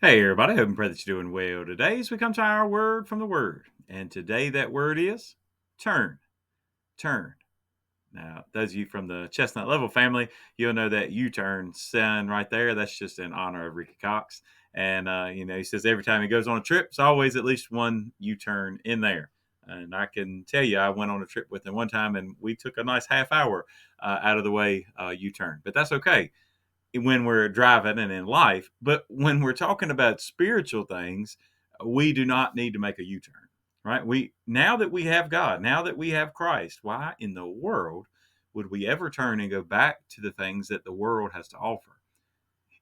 Hey, everybody. Hope and pray that you're doing well today as we come to our word from the Word. And today that word is turn. Turn. Now, those of you from the Chestnut Level family, you'll know that U-turn sign right there. That's just in honor of Ricky Cox. And, he says every time he goes on a trip, it's always at least one U-turn in there. And I can tell you, I went on a trip with him one time and we took a nice half hour out of the way U-turn. But that's okay when we're driving and in life. But when we're talking about spiritual things, we do not need to make a U-turn, right? We now that we have God, now that we have Christ, why in the world would we ever turn and go back to the things that the world has to offer?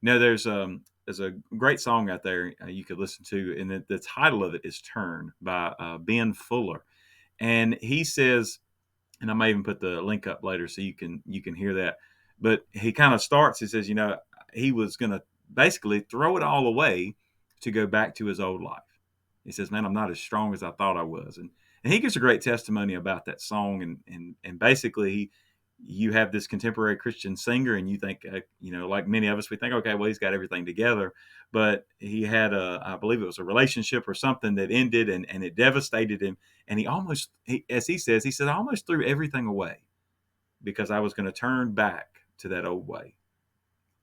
There's a great song out there you could listen to, and the title of it is "Turn" by Ben Fuller, and he says, and I may even put the link up later so you can hear that. But he kind of starts. He says, he was going to basically throw it all away to go back to his old life. He says, "Man, I'm not as strong as I thought I was," and he gives a great testimony about that song. And basically, you have this contemporary Christian singer, and you think, like many of us, we think, okay, well, he's got everything together, but he had I believe it was a relationship or something that ended, and it devastated him, and as he said, I almost threw everything away because I was going to turn back to that old way.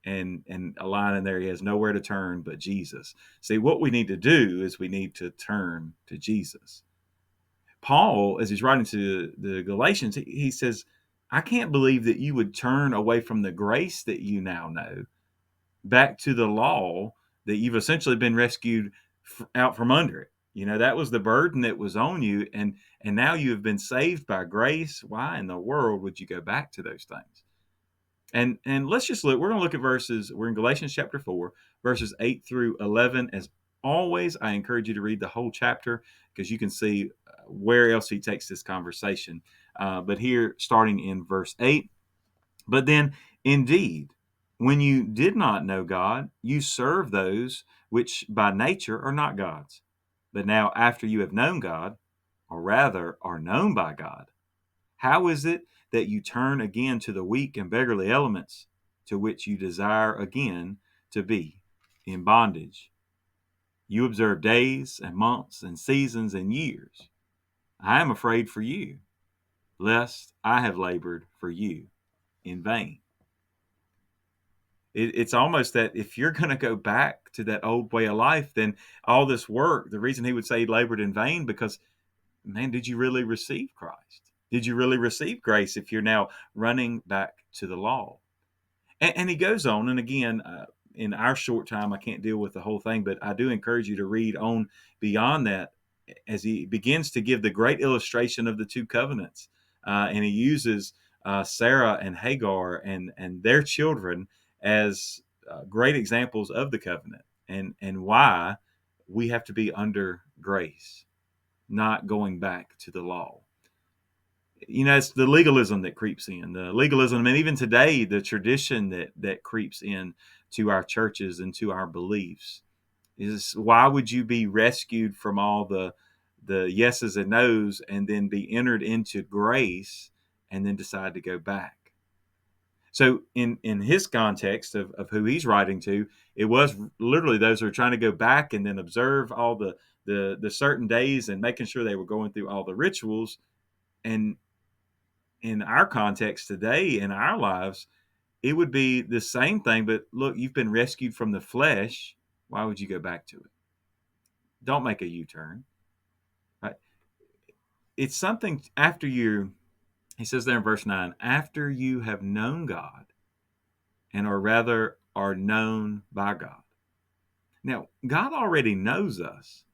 And a line in there, he has nowhere to turn but Jesus. See, what we need to do is we need to turn to Jesus. Paul, as he's writing to the Galatians, he says, I can't believe that you would turn away from the grace that you now know back to the law that you've essentially been rescued out from under it. That was the burden that was on you, and now you have been saved by grace. Why in the world would you go back to those things? And let's just look. We're going to look at verses. We're in Galatians chapter 4, verses 8 through 11. As always, I encourage you to read the whole chapter because you can see where else he takes this conversation. But here, starting in verse 8, but then indeed, when you did not know God, you served those which by nature are not gods. But now, after you have known God, or rather are known by God, how is it that you turn again to the weak and beggarly elements to which you desire again to be in bondage? You observe days and months and seasons and years. I am afraid for you, lest I have labored for you in vain. It's almost that if you're going to go back to that old way of life, then all this work, the reason he would say he labored in vain, because, man, did you really receive Christ? Did you really receive grace if you're now running back to the law? And he goes on, and again, in our short time, I can't deal with the whole thing, but I do encourage you to read on beyond that as he begins to give the great illustration of the two covenants. And he uses Sarah and Hagar and their children as great examples of the covenant and why we have to be under grace, not going back to the law. It's the legalism that creeps in, the legalism, and even today, the tradition that creeps in to our churches and to our beliefs is, why would you be rescued from all the yeses and nos and then be entered into grace and then decide to go back? So in his context of who he's writing to, it was literally those who are trying to go back and then observe all the certain days and making sure they were going through all the rituals. And in our context today, in our lives, it would be the same thing. But look, you've been rescued from the flesh. Why would you go back to it? Don't make a U-turn. Right? It's something after you, he says there in verse 9, after you have known God and or rather are known by God. Now, God already knows us,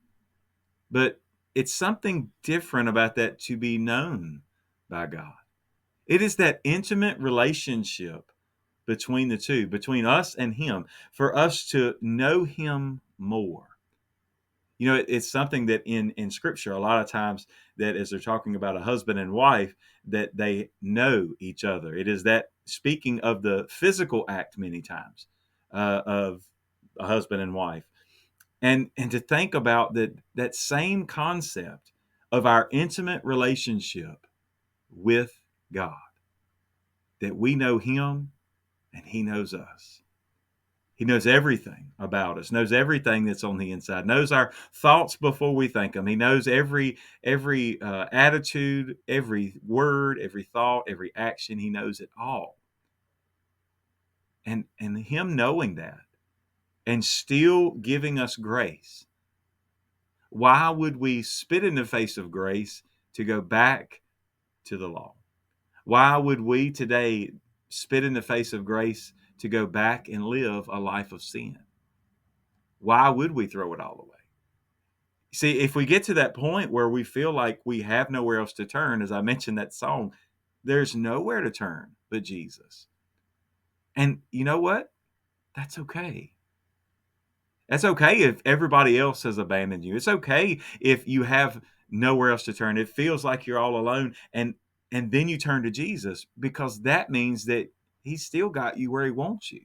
but it's something different about that to be known by God. It is that intimate relationship between the two, between us and Him, for us to know Him more. It's something that in Scripture, a lot of times, that as they're talking about a husband and wife, that they know each other. It is that speaking of the physical act many times of a husband and wife, and to think about that same concept of our intimate relationship with God, that we know Him and He knows us. He knows everything about us, knows everything that's on the inside, knows our thoughts before we think them. He knows every attitude, every word, every thought, every action. He knows it all. And him knowing that and still giving us grace, why would we spit in the face of grace to go back to the law? Why would we today spit in the face of grace to go back and live a life of sin? Why would we throw it all away? See, if we get to that point where we feel like we have nowhere else to turn, as I mentioned that song, there's nowhere to turn but Jesus. And you know what? That's okay. That's okay if everybody else has abandoned you. It's okay if you have nowhere else to turn. It feels like you're all alone, and then you turn to Jesus, because that means that he's still got you where he wants you,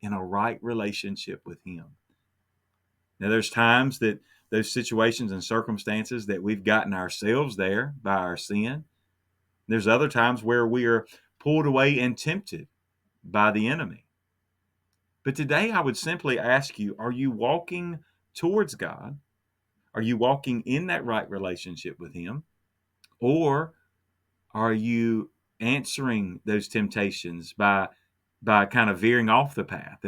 in a right relationship with him. Now there's times that those situations and circumstances that we've gotten ourselves there by our sin. There's other times where we are pulled away and tempted by the enemy. But today I would simply ask you, are you walking towards God? Are you walking in that right relationship with him? Or are you answering those temptations by kind of veering off the path?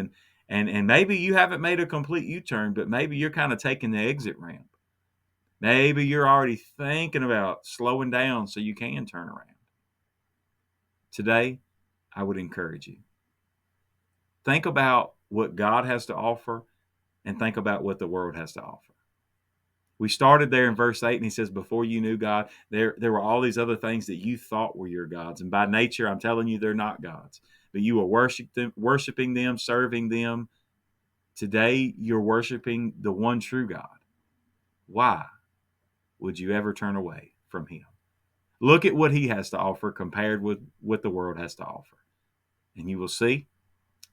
And maybe you haven't made a complete U-turn, but maybe you're kind of taking the exit ramp. Maybe you're already thinking about slowing down so you can turn around. Today, I would encourage you. Think about what God has to offer and think about what the world has to offer. We started there in verse 8, and he says, before you knew God, there were all these other things that you thought were your gods. And by nature, I'm telling you, they're not gods. But you were worshiping them, serving them. Today, you're worshiping the one true God. Why would you ever turn away from him? Look at what he has to offer compared with what the world has to offer. And you will see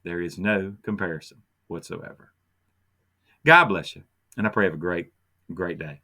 there is no comparison whatsoever. God bless you. And I pray you have a great, great day.